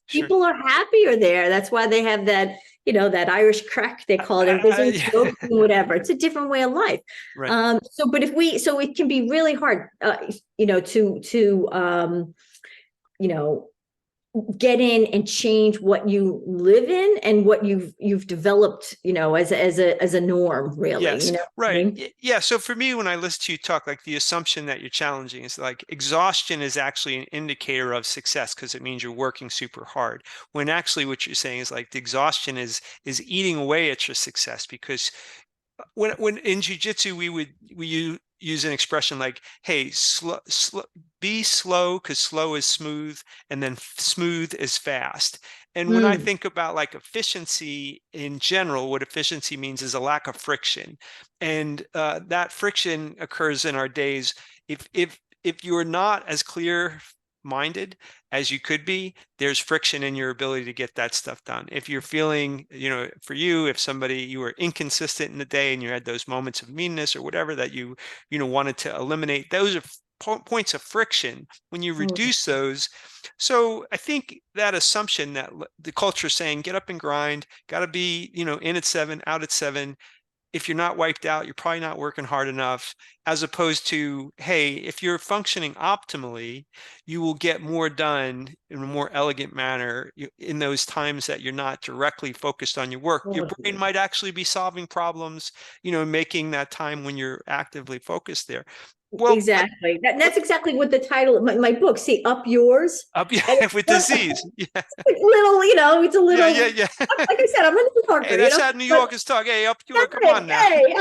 people are happier there. That's why they have that, that Irish crack, they call it. Everybody's joking, whatever. It's a different way of life. Right. So it can be really hard, to get in and change what you live in and what you've developed, as a norm, really. Yes. Right. I mean? Yeah. So for me, when I listen to you talk, like the assumption that you're challenging is like exhaustion is actually an indicator of success because it means you're working super hard. When actually what you're saying is like the exhaustion is eating away at your success, because when in jiu-jitsu we use an expression like, hey, be slow because slow is smooth, and then smooth is fast. And when I think about like efficiency in general, what efficiency means is a lack of friction, and that friction occurs in our days. If you're not as clear minded as you could be, there's friction in your ability to get that stuff done. If you're feeling, for you, if you were inconsistent in the day and you had those moments of meanness or whatever that you wanted to eliminate, those are points of friction. When you reduce those, so I think that assumption that the culture is saying get up and grind, got to be in at 7, out at 7. If you're not wiped out, you're probably not working hard enough, as opposed to, hey, if you're functioning optimally, you will get more done in a more elegant manner in those times that you're not directly focused on your work. Your brain might actually be solving problems, making that time when you're actively focused there. Well, exactly. That's exactly what the title of my book. See, Up Yours. With disease. Yeah. Little, it's a little. Yeah. Like I said, I'm a New Yorker. Hey, that's how New Yorkers talk. Hey, up yours. Come on now. Hey.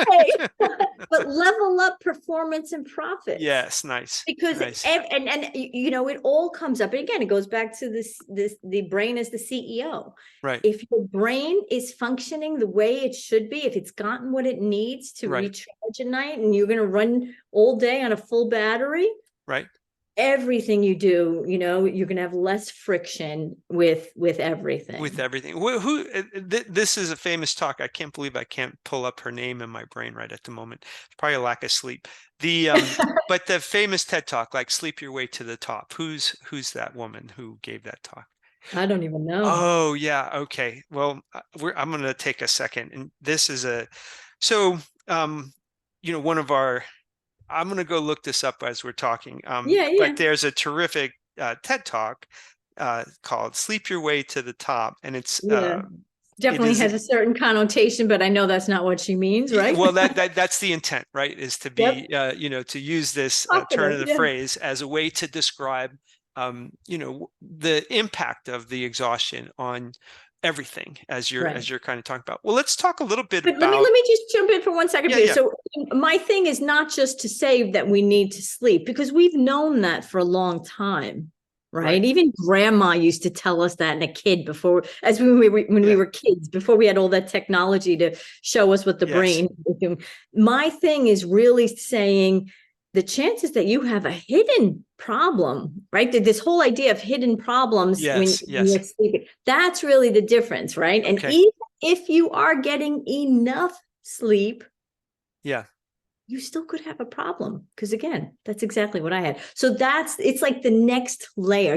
But level up performance and profit. Yes, nice. Because it all comes up. And again, it goes back to the brain as the CEO. Right. If your brain is functioning the way it should be, if it's gotten what it needs to recharge at night, and you're going to run all day on a full battery, right? Everything you do, you're going to have less friction with everything. This is a famous talk. I can't believe I can't pull up her name in my brain right at the moment. It's probably a lack of sleep. But the famous TED talk, like Sleep Your Way to the Top. Who's that woman who gave that talk? I don't even know. Oh yeah. Okay. Well, I'm going to take a second, and this is one of our. I'm going to go look this up as we're talking. But there's a terrific TED talk called "Sleep Your Way to the Top," and it's definitely has a certain connotation, but I know that's not what she means, right? Well, that's the intent, right? Is to be, to use this turn of the phrase as a way to describe, the impact of the exhaustion on everything as you're kind of talking about. Well, let's talk a little bit about. Let me just jump in for 1 second. So my thing is not just to say that we need to sleep, because we've known that for a long time. right? Even grandma used to tell us that in a kid before, as we were kids, before we had all that technology to show us what the brain is doing. My thing is really saying the chances that you have a hidden problem, right? This whole idea of hidden problems when you're sleeping, that's really the difference, right? And even if you are getting enough sleep, you still could have a problem, because again, that's exactly what I had. So it's like the next layer.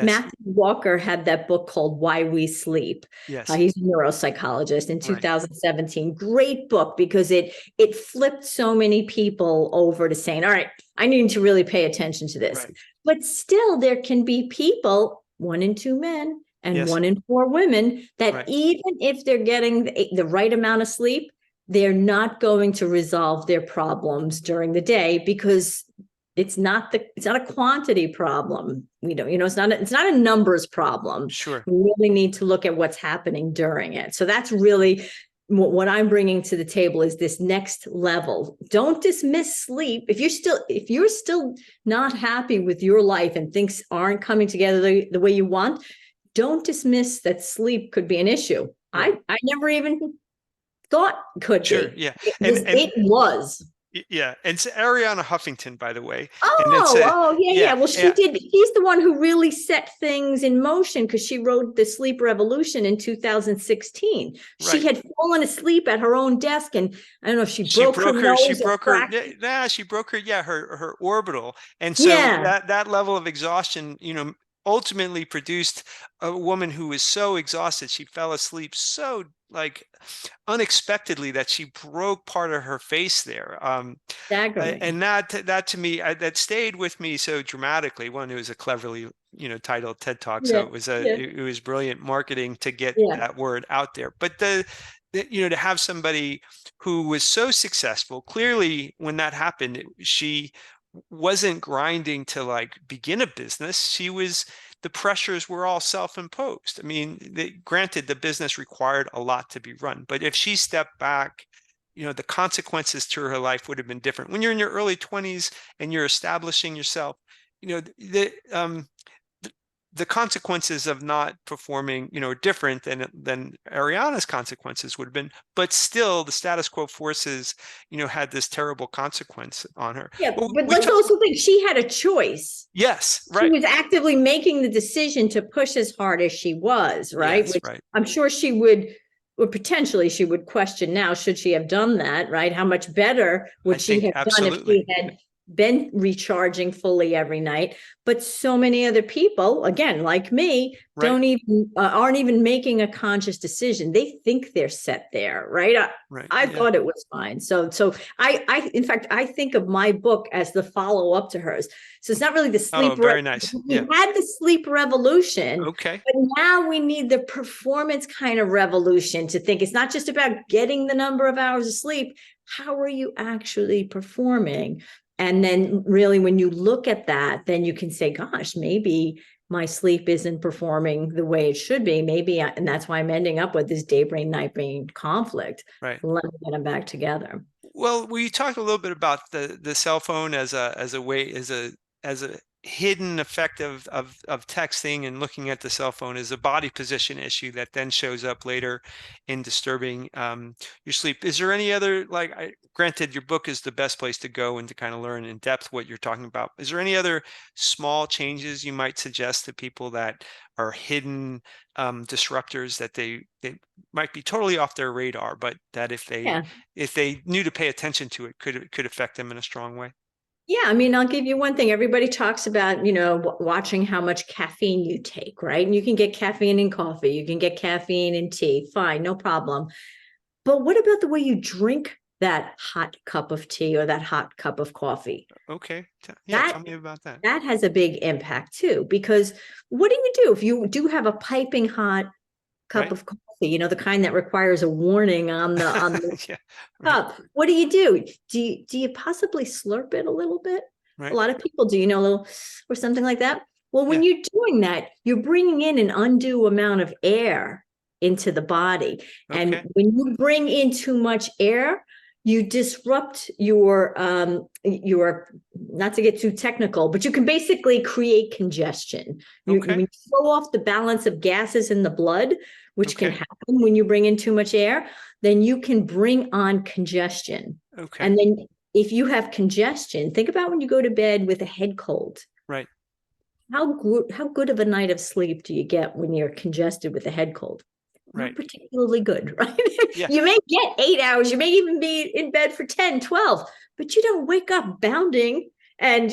Matthew Walker had that book called Why We Sleep. He's a neuropsychologist in 2017. Great book, because it flipped so many people over to saying, all right, I need to really pay attention to this. But still, there can be people, 1 in 2 men and 1 in 4 women, that even if they're getting the right amount of sleep, they're not going to resolve their problems during the day, because it's not a quantity problem. It's not a numbers problem. Sure. We really need to look at what's happening during it. So that's really what I'm bringing to the table, is this next level. Don't dismiss sleep. If you're still not happy with your life and things aren't coming together the way you want, don't dismiss that sleep could be an issue. I never even thought could be. It was. Yeah. And it's Ariana Huffington, by the way. Yeah. Well, she did. She's the one who really set things in motion, because she wrote The Sleep Revolution in 2016. She had fallen asleep at her own desk, and I don't know if she broke her nose. She broke her orbital. And so that level of exhaustion, ultimately produced a woman who was so exhausted, she fell asleep so unexpectedly that she broke part of her face there. And that to me, that stayed with me so dramatically. One, it was a cleverly titled TED Talk, so it was brilliant marketing to get that word out there. But to have somebody who was so successful, clearly when that happened, she wasn't grinding to begin a business. The pressures were all self-imposed. I mean, granted, the business required a lot to be run, but if she stepped back, the consequences to her life would have been different. When you're in your early 20s and you're establishing yourself, the consequences of not performing, are different than Ariana's consequences would have been. But still, the status quo forces, had this terrible consequence on her. Yeah, but let's also think she had a choice. Yes, right. She was actively making the decision to push as hard as she was, right? Yes, right. I'm sure she would, or potentially she would question now, should she have done that, right? How much better would she have done if she had been recharging fully every night? But so many other people, again, like me, aren't even making a conscious decision. They think they're set there, right? I thought it was fine. So I in fact, I think of my book as the follow-up to hers. So it's not really the sleep. Very nice. We had the sleep revolution. Okay. But now we need the performance kind of revolution, to think it's not just about getting the number of hours of sleep. How are you actually performing? And then really, when you look at that, then you can say, gosh, maybe my sleep isn't performing the way it should be. And that's why I'm ending up with this day brain, night brain conflict. Right. Let me get them back together. Well, we talked a little bit about the cell phone as a hidden effect of texting, and looking at the cell phone as a body position issue that then shows up later in disturbing your sleep. Is there any other, granted, your book is the best place to go and to kind of learn in depth what you're talking about. Is there any other small changes you might suggest to people that are hidden disruptors that they might be totally off their radar, but that if they knew to pay attention to it, could affect them in a strong way? Yeah, I mean, I'll give you one thing. Everybody talks about, watching how much caffeine you take, right? And you can get caffeine in coffee, you can get caffeine in tea, fine, no problem. But what about the way you drink that hot cup of tea or that hot cup of coffee? Okay. Tell me about that. That has a big impact too, because what do you do if you do have a piping hot cup of coffee, the kind that requires a warning on the cup? What do? Do you possibly slurp it a little bit? Right. A lot of people do, a little, or something like that. Well, when you're doing that, you're bringing in an undue amount of air into the body. And when you bring in too much air, you disrupt your, not to get too technical, but you can basically create congestion. Okay. You throw off the balance of gases in the blood, which can Okay. happen when you bring in too much air, then you can bring on congestion. Okay. And then if you have congestion, think about when you go to bed with a head cold. Right. How good of a night of sleep do you get when you're congested with a head cold? Right. Not particularly good, right? Yeah. You may get 8 hours, you may even be in bed for 10, 12, but you don't wake up bounding and,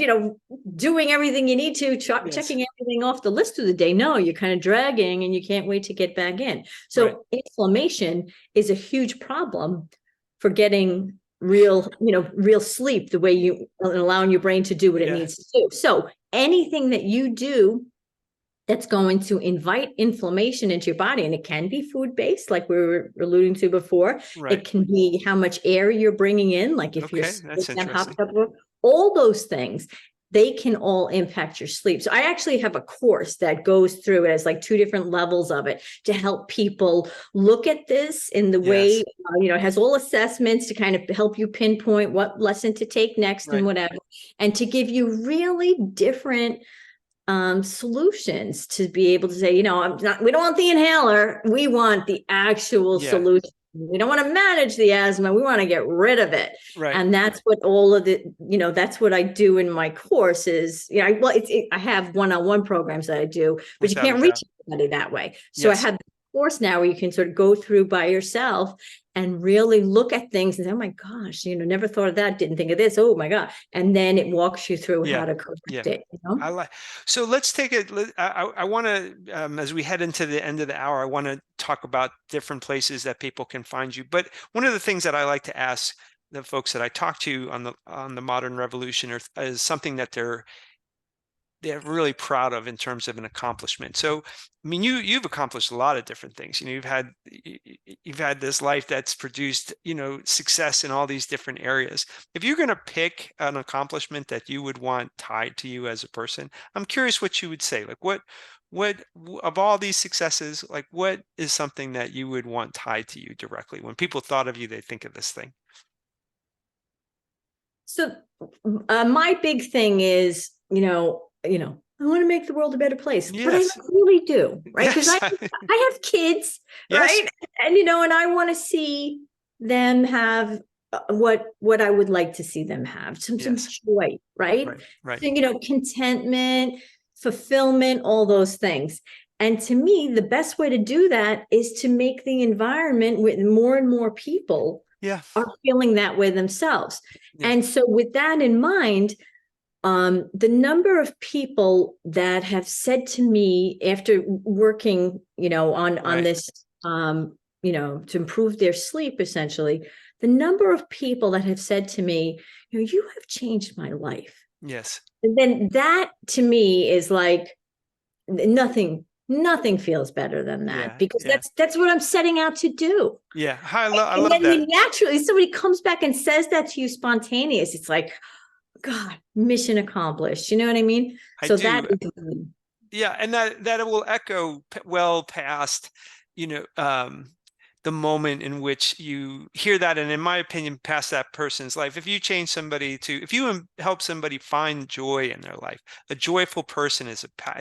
doing everything you need to, checking everything off the list of the day. No, you're kind of dragging and you can't wait to get back in. So inflammation is a huge problem for getting real sleep, the way you allowing your brain to do what it needs to do. So anything that you do that's going to invite inflammation into your body, and it can be food-based, like we were alluding to before. Right. It can be how much air you're bringing in, like if you're that's interesting. all those things, they can all impact your sleep. So I actually have a course that goes through it as like 2 different levels of it to help people look at this in the way, it has all assessments to kind of help you pinpoint what lesson to take next and whatever, and to give you really different solutions to be able to say, we don't want the inhaler. We want the actual solution. We don't want to manage the asthma. We want to get rid of it. Right. And that's what all of the, that's what I do in my courses. I have one-on-one programs that I do, but you can't reach anybody that way. So I have the course now where you can sort of go through by yourself and really look at things and say, oh my gosh, never thought of that. Didn't think of this. Oh my God. And then it walks you through how to correct it. So let's take it. I want to, as we head into the end of the hour, I want to talk about different places that people can find you. But one of the things that I like to ask the folks that I talk to on the Modern Revolution is something that they're really proud of in terms of an accomplishment. So, I mean, you've accomplished a lot of different things. You've had this life that's produced, success in all these different areas. If you're going to pick an accomplishment that you would want tied to you as a person, I'm curious what you would say. Like what of all these successes, like what is something that you would want tied to you directly? When people thought of you, they think of this thing. So my big thing is, I want to make the world a better place, but I really do, right? Because I have kids, right? And, and I want to see them have what I would like to see them have, some joy, right? Right. So, contentment, fulfillment, all those things. And to me, the best way to do that is to make the environment with more and more people are feeling that way themselves. And so with that in mind, the number of people that have said to me after working, on this, to improve their sleep, essentially, the number of people that have said to me, you have changed my life. Yes. And then that to me is like nothing feels better than that, because that's what I'm setting out to do. Yeah. I love that. Then naturally somebody comes back and says that to you spontaneous. It's like, God, mission accomplished. You know what I mean? That is, and that will echo well past, the moment in which you hear that, and in my opinion, past that person's life. If you if you help somebody find joy in their life, a joyful person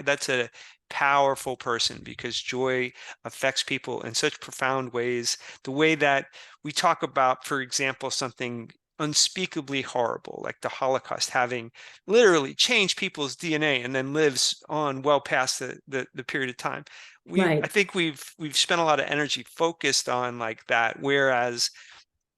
that's a powerful person, because joy affects people in such profound ways. The way that we talk about, for example, something unspeakably horrible like the Holocaust having literally changed people's DNA and then lives on well past the period of time. I think we've spent a lot of energy focused on like that, whereas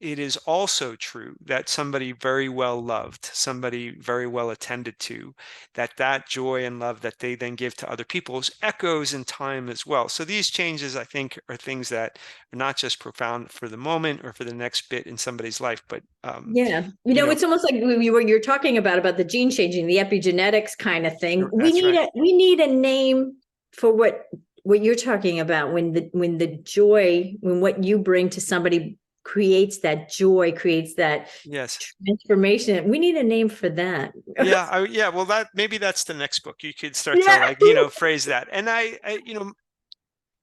it is also true that somebody very well loved, somebody very well attended to, that joy and love that they then give to other people echoes in time as well. So these changes, I think, are things that are not just profound for the moment or for the next bit in somebody's life, but it's almost like you're talking about the gene changing, the epigenetics kind of thing. We need a name for what you're talking about, when what you bring to somebody creates that joy, creates that transformation. We need a name for that. Well, maybe that's the next book. You could start to phrase that. And I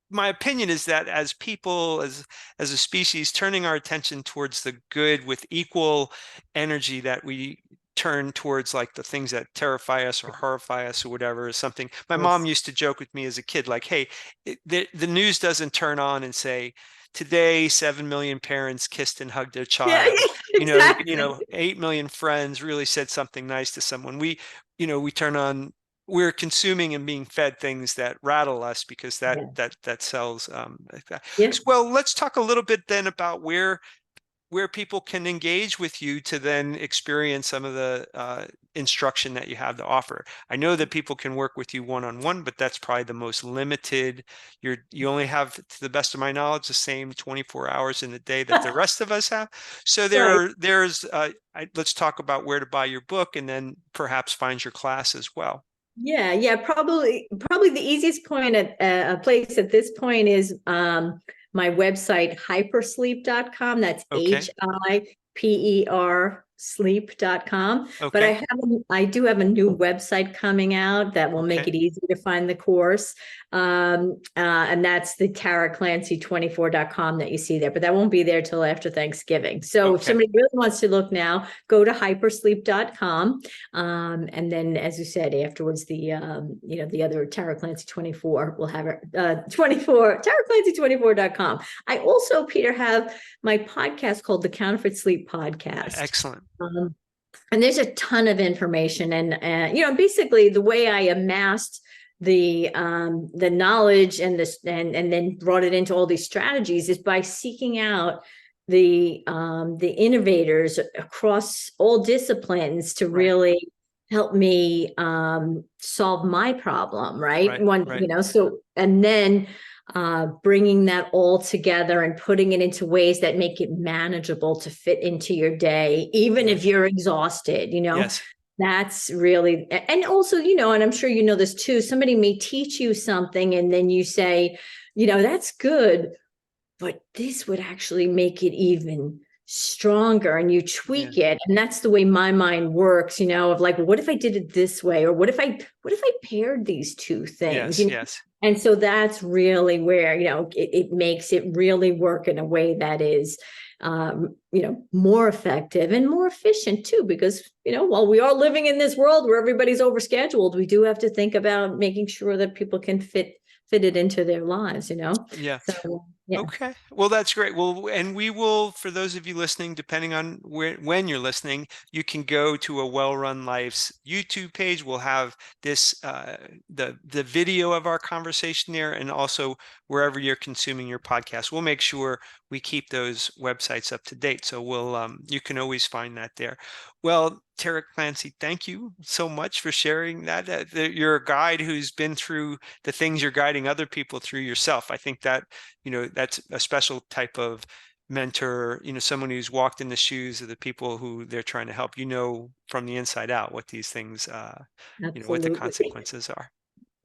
my opinion is that as people, as a species, turning our attention towards the good with equal energy that we turn towards like the things that terrify us or horrify us or whatever, is something my mom used to joke with me as a kid, like, hey, the news doesn't turn on and say, today 7 million parents kissed and hugged their Yeah, child. exactly. 8 million friends really said something nice to someone. We turn on, we're consuming and being fed things that rattle us because that Yeah. that sells. Like that. Yeah. Well, let's talk a little bit then about where people can engage with you to then experience some of the instruction that you have to offer. I know that people can work with you one-on-one, but that's probably the most limited. You only have, to the best of my knowledge, the same 24 hours in the day that the rest of us have. So Right. let's talk about where to buy your book and then perhaps find your class as well. Yeah, probably the easiest point at a place at this point is my website, hypersleep.com. That's Okay. HIPER sleep.com. But Okay. I do have a new website coming out that will make Okay. it easy to find the course. And that's the TaraClancy24.com that you see there, but that won't be there till after Thanksgiving. So if Okay. somebody really wants to look now, go to hypersleep.com. And then, as you said, afterwards, the other Tara Clancy 24 will have it 24 TaraClancy24.com. I also, Peter, have my podcast called the Counterfeit Sleep Podcast. Excellent. And there's a ton of information, and basically the way I amassed the knowledge and this and then brought it into all these strategies is by seeking out the innovators across all disciplines to really help me solve my problem, right? So, and then bringing that all together and putting it into ways that make it manageable to fit into your day, even if you're exhausted, Yes. That's really, and also, and I'm sure you know this too, somebody may teach you something and then you say, that's good, but this would actually make it even stronger, and you tweak it. And that's the way my mind works, of like, what if I did it this way? Or what if I paired these two things? Yes. And so that's really where, it makes it really work in a way that is, more effective and more efficient too, because, while we are living in this world where everybody's overscheduled, we do have to think about making sure that people can fit it into their lives, Yeah. So, yeah. Okay. Well, that's great. Well, and we will, for those of you listening, depending on when you're listening, you can go to A Well-Run Life's YouTube page. We'll have this, the video of our conversation there, and also wherever you're consuming your podcast. We'll make sure we keep those websites up to date. So you can always find that there. Well, Tara Clancy, thank you so much for sharing that. You're a guide who's been through the things you're guiding other people through yourself. I think that, that's a special type of mentor, someone who's walked in the shoes of the people who they're trying to help, from the inside out what these things, what the consequences are.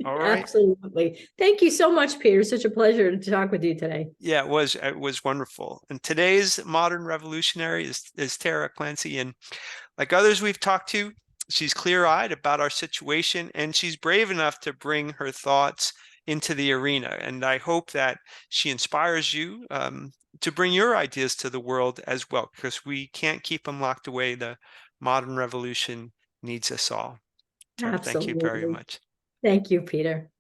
All right. Absolutely. Thank you so much, Peter. Such a pleasure to talk with you today. Yeah, it was wonderful. And today's modern revolutionary is Tara Clancy. And like others we've talked to, she's clear-eyed about our situation, and she's brave enough to bring her thoughts into the arena. And I hope that she inspires you to bring your ideas to the world as well, because we can't keep them locked away. The modern revolution needs us all. Tara, thank you very Absolutely. much. Thank you, Peter.